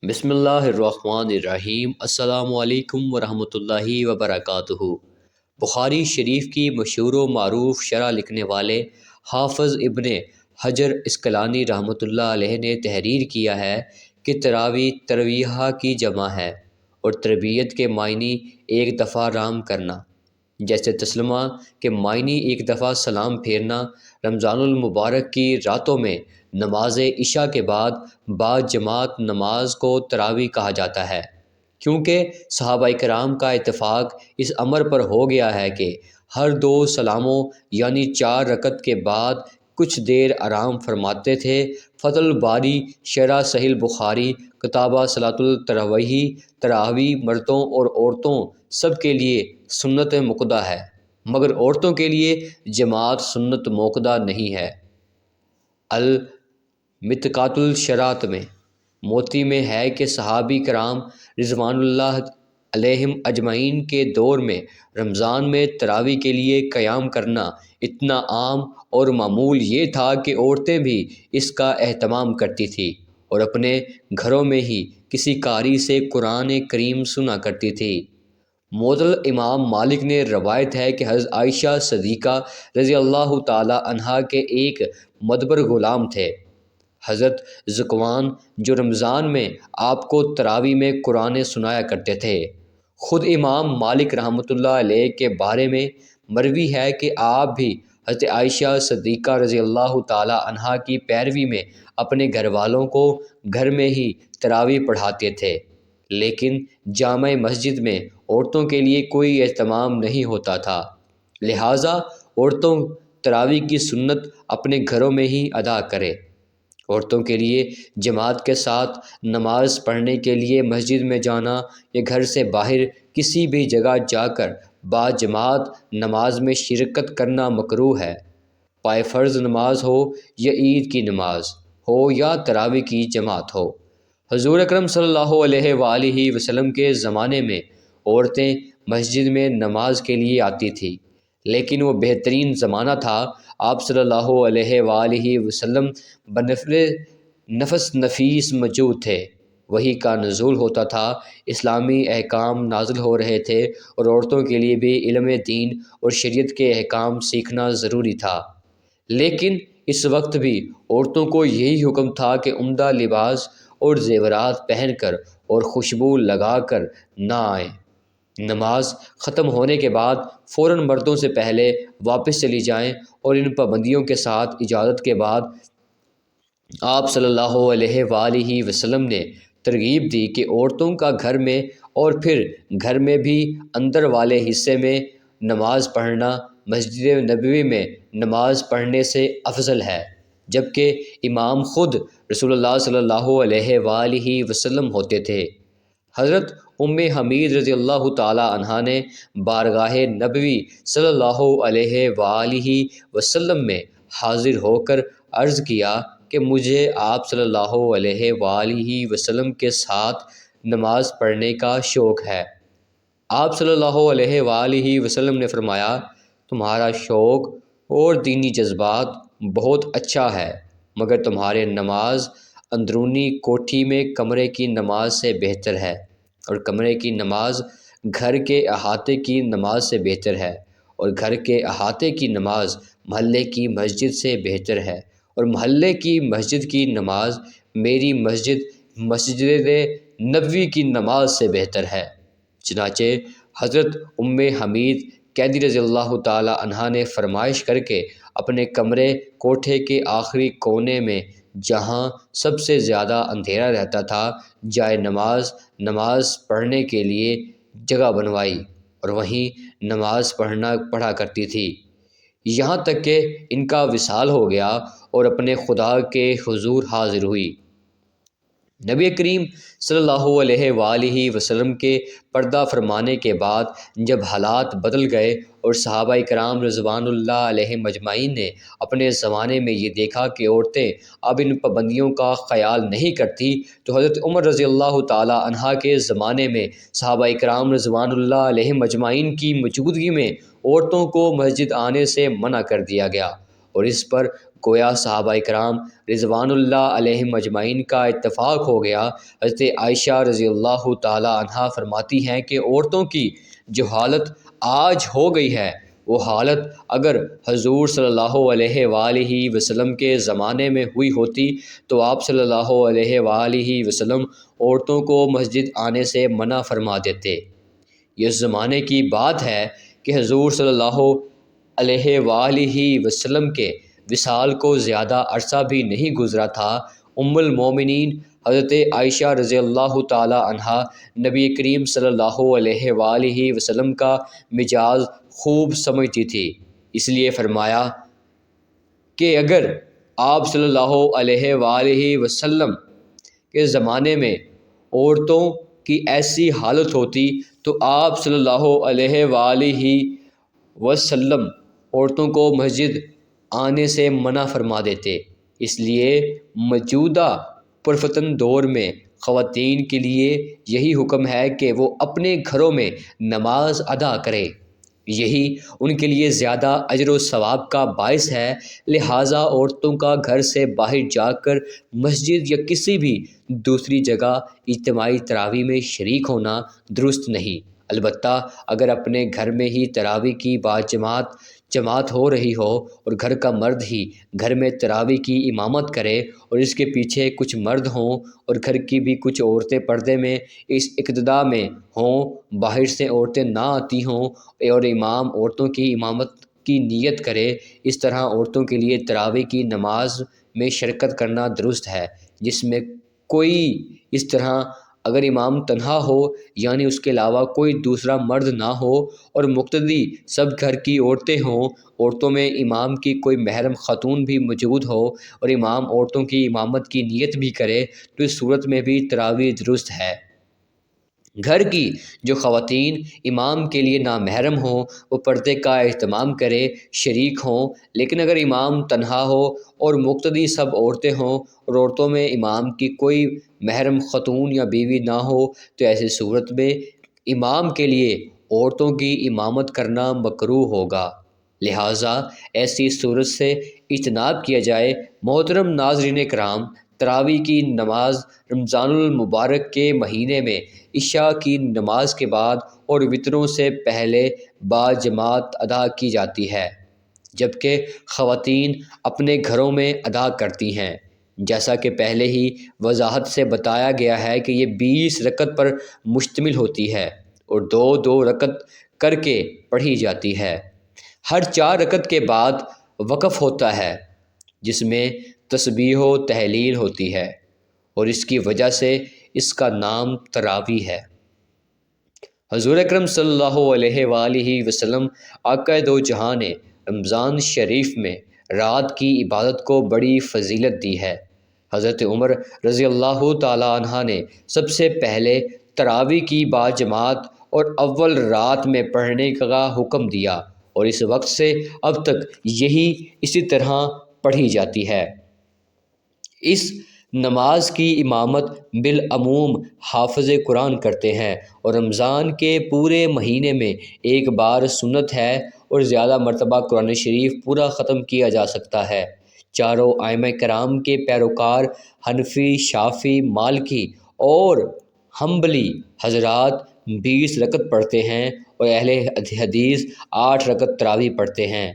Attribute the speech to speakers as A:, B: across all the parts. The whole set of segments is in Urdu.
A: بسم اللہ الرحمن الرحیم۔ السلام علیکم ورحمۃ اللہ وبرکاتہ۔ بخاری شریف کی مشہور و معروف شرح لکھنے والے حافظ ابن حجر عسقلانی رحمۃ اللہ علیہ نے تحریر کیا ہے کہ تراویح ترویحہ کی جمع ہے اور تربیت کے معنی ایک دفعہ رام کرنا، جیسے تسلمہ کے معنی ایک دفعہ سلام پھیرنا۔ رمضان المبارک کی راتوں میں نماز عشاء کے بعد جماعت نماز کو تراویح کہا جاتا ہے، کیونکہ صحابہ کرام کا اتفاق اس امر پر ہو گیا ہے کہ ہر دو سلاموں یعنی 4 رکعت کے بعد کچھ دیر آرام فرماتے تھے۔ فتح الباری شرح صحیح بخاری کتابہ صلاۃ التراویح، تراویح مردوں اور عورتوں سب کے لیے سنت مؤکدہ ہے، مگر عورتوں کے لیے جماعت سنت مؤکدہ نہیں ہے۔ المتقاۃ الشرات میں موتی میں ہے کہ صحابہ کرام رضوان اللہ علیہم اجمعین کے دور میں رمضان میں تراویح کے لیے قیام کرنا اتنا عام اور معمول یہ تھا کہ عورتیں بھی اس کا اہتمام کرتی تھیں اور اپنے گھروں میں ہی کسی قاری سے قرآن کریم سنا کرتی تھی۔ معطل امام مالک نے روایت ہے کہ حضرت عائشہ صدیقہ رضی اللہ تعالی عنہا کے ایک مدبر غلام تھے، حضرت ذکوان، جو رمضان میں آپ کو تراویح میں قرآن سنایا کرتے تھے۔ خود امام مالک رحمۃ اللہ علیہ کے بارے میں مروی ہے کہ آپ بھی حضرت عائشہ صدیقہ رضی اللہ تعالی عنہا کی پیروی میں اپنے گھر والوں کو گھر میں ہی تراویح پڑھاتے تھے، لیکن جامع مسجد میں عورتوں کے لیے کوئی اہتمام نہیں ہوتا تھا، لہٰذا عورتوں تراویح کی سنت اپنے گھروں میں ہی ادا کریں۔ عورتوں کے لیے جماعت کے ساتھ نماز پڑھنے کے لیے مسجد میں جانا یا گھر سے باہر کسی بھی جگہ جا کر باجماعت نماز میں شرکت کرنا مکروہ ہے، پائے فرض نماز ہو یا عید کی نماز ہو یا تراویح کی جماعت ہو۔ حضور اکرم صلی اللہ علیہ وآلہ وسلم کے زمانے میں عورتیں مسجد میں نماز کے لیے آتی تھیں، لیکن وہ بہترین زمانہ تھا۔ آپ صلی اللہ علیہ وآلہ وسلم بنفل نفس نفیس موجود تھے، وحی کا نزول ہوتا تھا، اسلامی احکام نازل ہو رہے تھے اور عورتوں کے لیے بھی علم دین اور شریعت کے احکام سیکھنا ضروری تھا، لیکن اس وقت بھی عورتوں کو یہی حکم تھا کہ عمدہ لباس اور زیورات پہن کر اور خوشبو لگا کر نہ آئیں۔ نماز ختم ہونے کے بعد فوراً مردوں سے پہلے واپس چلی جائیں، اور ان پابندیوں کے ساتھ اجازت کے بعد آپ صلی اللہ علیہ وآلہ وسلم نے ترغیب دی کہ عورتوں کا گھر میں اور پھر گھر میں بھی اندر والے حصے میں نماز پڑھنا مسجد نبوی میں نماز پڑھنے سے افضل ہے، جبکہ امام خود رسول اللہ صلی اللہ علیہ وآلہ وسلم ہوتے تھے۔ حضرت ام حمید رضی اللہ تعالی عنہا نے بارگاہ نبوی صلی اللہ علیہ وآلہ وسلم میں حاضر ہو کر عرض کیا کہ مجھے آپ صلی اللہ علیہ وآلہ وسلم کے ساتھ نماز پڑھنے کا شوق ہے۔ آپ صلی اللہ علیہ وآلہ وسلم نے فرمایا، تمہارا شوق اور دینی جذبات بہت اچھا ہے، مگر تمہارے نماز اندرونی کوٹھی میں کمرے کی نماز سے بہتر ہے، اور کمرے کی نماز گھر کے احاطے کی نماز سے بہتر ہے، اور گھر کے احاطے کی نماز محلے کی مسجد سے بہتر ہے، اور محلے کی مسجد کی نماز میری مسجد نبوی کی نماز سے بہتر ہے۔ چنانچہ حضرت ام حمید قیدی رضی اللہ تعالی عنہا نے فرمائش کر کے اپنے کمرے کوٹھے کے آخری کونے میں، جہاں سب سے زیادہ اندھیرا رہتا تھا، جائے نماز پڑھنے کے لیے جگہ بنوائی اور وہیں نماز پڑھا کرتی تھی، یہاں تک کہ ان کا وصال ہو گیا اور اپنے خدا کے حضور حاضر ہوئی۔ نبی کریم صلی اللہ علیہ وآلہ وسلم کے پردہ فرمانے کے بعد جب حالات بدل گئے اور صحابہ کرام رضوان اللہ علیہم اجمعین نے اپنے زمانے میں یہ دیکھا کہ عورتیں اب ان پابندیوں کا خیال نہیں کرتی، تو حضرت عمر رضی اللہ تعالی عنہ کے زمانے میں صحابہ کرام رضوان اللہ علیہم اجمعین کی موجودگی میں عورتوں کو مسجد آنے سے منع کر دیا گیا، اور اس پر گویا صحابہ کرام رضوان اللہ علیہم اجمعین کا اتفاق ہو گیا۔ حضرت عائشہ رضی اللہ تعالی عنہا فرماتی ہیں کہ عورتوں کی جو حالت آج ہو گئی ہے وہ حالت اگر حضور صلی اللہ علیہ وآلہ وسلم کے زمانے میں ہوئی ہوتی تو آپ صلی اللہ علیہ وآلہ وسلم عورتوں کو مسجد آنے سے منع فرما دیتے۔ یہ زمانے کی بات ہے کہ حضور صلی اللہ علیہ وآلہ وسلم کے وصال کو زیادہ عرصہ بھی نہیں گزرا تھا، ام المومنین حضرت عائشہ رضی اللہ تعالی عنہا نبی کریم صلی اللہ علیہ وآلہ وسلم کا مزاج خوب سمجھتی تھی، اس لیے فرمایا کہ اگر آپ صلی اللہ علیہ وآلہ وسلم کے زمانے میں عورتوں کی ایسی حالت ہوتی تو آپ صلی اللہ علیہ وآلہ وسلم عورتوں کو مسجد آنے سے منع فرما دیتے۔ اس لیے موجودہ پرفتن دور میں خواتین کے لیے یہی حکم ہے کہ وہ اپنے گھروں میں نماز ادا کریں، یہی ان کے لیے زیادہ اجر و ثواب کا باعث ہے، لہٰذا عورتوں کا گھر سے باہر جا کر مسجد یا کسی بھی دوسری جگہ اجتماعی تراویح میں شریک ہونا درست نہیں۔ البتہ اگر اپنے گھر میں ہی تراویح کی جماعت ہو رہی ہو اور گھر کا مرد ہی گھر میں تراویح کی امامت کرے اور اس کے پیچھے کچھ مرد ہوں اور گھر کی بھی کچھ عورتیں پردے میں اس اقتداء میں ہوں، باہر سے عورتیں نہ آتی ہوں اور امام عورتوں کی امامت کی نیت کرے، اس طرح عورتوں کے لیے تراویح کی نماز میں شرکت کرنا درست ہے، جس میں کوئی اس طرح اگر امام تنہا ہو یعنی اس کے علاوہ کوئی دوسرا مرد نہ ہو اور مقتدی سب گھر کی عورتیں ہوں، عورتوں میں امام کی کوئی محرم خاتون بھی موجود ہو اور امام عورتوں کی امامت کی نیت بھی کرے تو اس صورت میں بھی تراویح درست ہے۔ گھر کی جو خواتین امام کے لیے نامحرم ہوں وہ پردے کا اہتمام کرے، شریک ہوں، لیکن اگر امام تنہا ہو اور مقتدی سب عورتیں ہوں اور عورتوں میں امام کی کوئی محرم خاتون یا بیوی نہ ہو تو ایسی صورت میں امام کے لیے عورتوں کی امامت کرنا مکروہ ہوگا، لہٰذا ایسی صورت سے اجتناب کیا جائے۔ محترم ناظرین کرام، تراویح کی نماز رمضان المبارک کے مہینے میں عشاء کی نماز کے بعد اور وتروں سے پہلے باجماعت ادا کی جاتی ہے، جبکہ خواتین اپنے گھروں میں ادا کرتی ہیں۔ جیسا کہ پہلے ہی وضاحت سے بتایا گیا ہے کہ یہ 20 رکعت پر مشتمل ہوتی ہے اور 2 رکعت کر کے پڑھی جاتی ہے۔ ہر 4 رکعت کے بعد وقف ہوتا ہے جس میں تسبیح و تحلیل ہوتی ہے اور اس کی وجہ سے اس کا نام تراویح ہے۔ حضور اکرم صلی اللہ علیہ وآلہ وسلم آقا دو جہاں نے رمضان شریف میں رات کی عبادت کو بڑی فضیلت دی ہے۔ حضرت عمر رضی اللہ تعالی عنہ نے سب سے پہلے تراویح کی باجماعت اور اول رات میں پڑھنے کا حکم دیا اور اس وقت سے اب تک یہی اسی طرح پڑھی جاتی ہے۔ اس نماز کی امامت بالعموم حافظ قرآن کرتے ہیں اور رمضان کے پورے مہینے میں ایک بار سنت ہے اور زیادہ مرتبہ قرآن شریف پورا ختم کیا جا سکتا ہے۔ چاروں ائمہ کرام کے پیروکار حنفی، شافعی، مالکی اور حنبلی حضرات 20 رکعت پڑھتے ہیں اور اہل حدیث 8 رکعت تراویح پڑھتے ہیں۔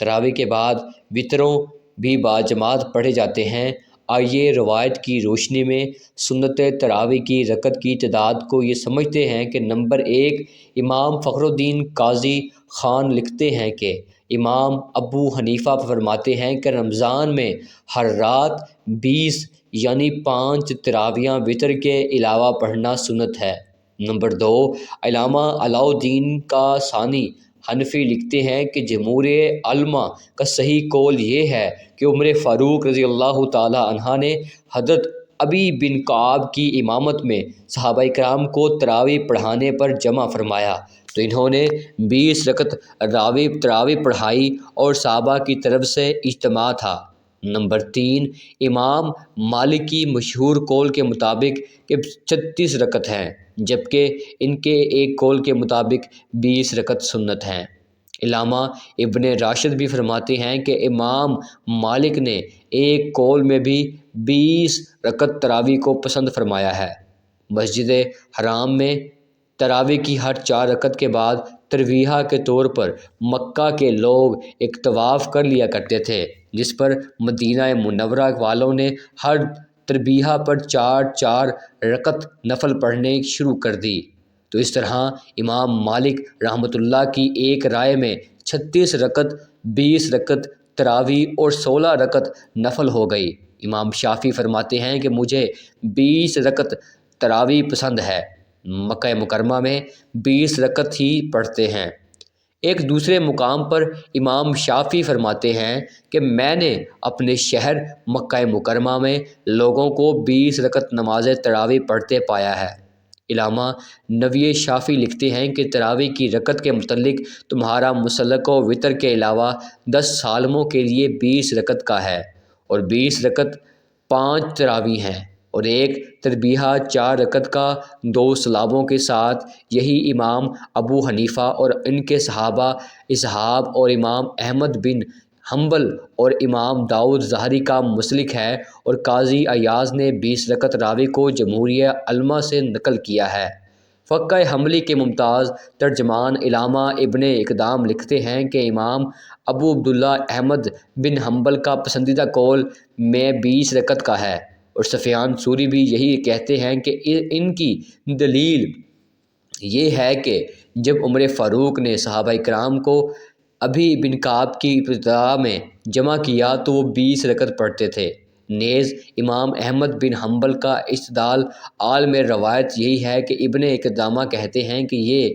A: تراویح کے بعد وتروں بھی باجماعت پڑھے جاتے ہیں۔ آئیے روایت کی روشنی میں سنت تراویح کی رکعت کی تعداد کو یہ سمجھتے ہیں کہ نمبر 1 امام فخر الدین قاضی خان لکھتے ہیں کہ امام ابو حنیفہ فرماتے ہیں کہ رمضان میں ہر رات 20 یعنی 5 تراویحیں وتر کے علاوہ پڑھنا سنت ہے۔ نمبر 2 علامہ علاء الدین کاسانی حنفی لکھتے ہیں کہ جمہور علماء کا صحیح قول یہ ہے کہ عمر فاروق رضی اللہ تعالی عنہ نے حضرت ابی بن کعب کی امامت میں صحابہ کرام کو تراویح پڑھانے پر جمع فرمایا تو انہوں نے 20 رکعت تراویح پڑھائی اور صحابہ کی طرف سے اجتماع تھا۔ نمبر 3 امام مالک کی مشہور قول کے مطابق کہ 36 رکعت ہیں، جبکہ ان کے ایک قول کے مطابق 20 رکعت سنت ہیں۔ علامہ ابن راشد بھی فرماتے ہیں کہ امام مالک نے ایک قول میں بھی 20 رکعت تراویح کو پسند فرمایا ہے۔ مسجد حرام میں تراویح کی ہر 4 رکعت کے بعد ترویحہ کے طور پر مکہ کے لوگ ایک طواف کر لیا کرتے تھے، جس پر مدینہ منورہ والوں نے ہر تربیحہ پر 4 رکعت نفل پڑھنے شروع کر دی۔ تو اس طرح امام مالک رحمۃ اللہ کی ایک رائے میں 36 رکعت، 20 رکعت تراویح اور 16 رکعت نفل ہو گئی۔ امام شافعی فرماتے ہیں کہ مجھے 20 رکعت تراویح پسند ہے۔ مکہ مکرمہ میں 20 رکعت ہی پڑھتے ہیں۔ ایک دوسرے مقام پر امام شافعی فرماتے ہیں کہ میں نے اپنے شہر مکہ مکرمہ میں لوگوں کو 20 رکعت نماز تراویح پڑھتے پایا ہے۔ علامہ نووی شافعی لکھتے ہیں کہ تراویح کی رکعت کے متعلق تمہارا مسلک و وتر کے علاوہ 10 سالموں کے لیے 20 رکعت کا ہے، اور 20 رکعت 5 تراویح ہیں، اور ایک تربیحہ 4 رکعت کا 2 سلابوں کے ساتھ۔ یہی امام ابو حنیفہ اور ان کے صحابہ اسحاق اور امام احمد بن حنبل اور امام داؤد ظاہری کا مسلک ہے، اور قاضی ایاز نے 20 رکعت راوی کو جمہوریہ علماء سے نقل کیا ہے۔ فقہ حنبلی کے ممتاز ترجمان علامہ ابن اقدام لکھتے ہیں کہ امام ابو عبداللہ احمد بن حنبل کا پسندیدہ قول میں 20 رکعت کا ہے، اور سفیان ثوری بھی یہی کہتے ہیں کہ ان کی دلیل یہ ہے کہ جب عمر فاروق نے صحابہ کرام کو ابی بن کعب کی ابتدا میں جمع کیا تو وہ 20 رکعت پڑھتے تھے۔ نیز امام احمد بن حنبل کا استدلال عالم روایت یہی ہے کہ ابن اقدامہ کہتے ہیں کہ یہ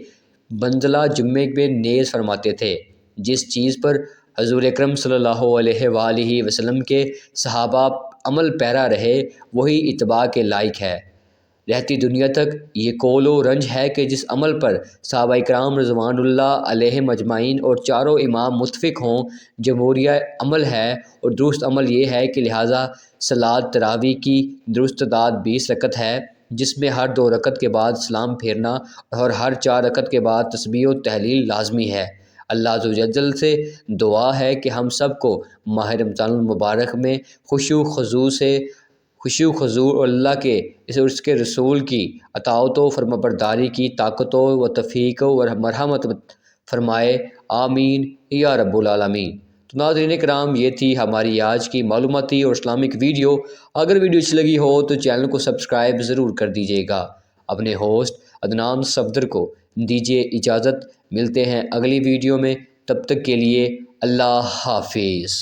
A: بنزلہ جمعے میں نیز فرماتے تھے۔ جس چیز پر حضور اکرم صلی اللہ علیہ وآلہ وسلم کے صحابہ عمل پیرا رہے وہی اتباع کے لائق ہے۔ رہتی دنیا تک یہ قول و رنج ہے کہ جس عمل پر صحابہ کرام رضوان اللہ علیہم اجمعین اور چاروں امام متفق ہوں جمہوریہ عمل ہے، اور درست عمل یہ ہے کہ لہٰذا صلاۃ تراویح کی درست تعداد 20 رکعت ہے، جس میں ہر 2 رکعت کے بعد سلام پھیرنا اور ہر 4 رکعت کے بعد تسبیح و تحلیل لازمی ہے۔ اللہ عز و جل سے دعا ہے کہ ہم سب کو ماہ رمضان المبارک میں خشوع خضوع اور اللہ کے اس کے رسول کی اطاعت و فرمانبرداری کی طاقت و توفیق و مرحمت فرمائے، آمین یا رب العالمین۔ تو ناظرین کرام، یہ تھی ہماری آج کی معلوماتی اور اسلامک ویڈیو۔ اگر ویڈیو اچھی لگی ہو تو چینل کو سبسکرائب ضرور کر دیجیے گا۔ اپنے ہوسٹ عدنان صفدر کو دیجیے اجازت، ملتے ہیں اگلی ویڈیو میں، تب تک کے لیے اللہ حافظ۔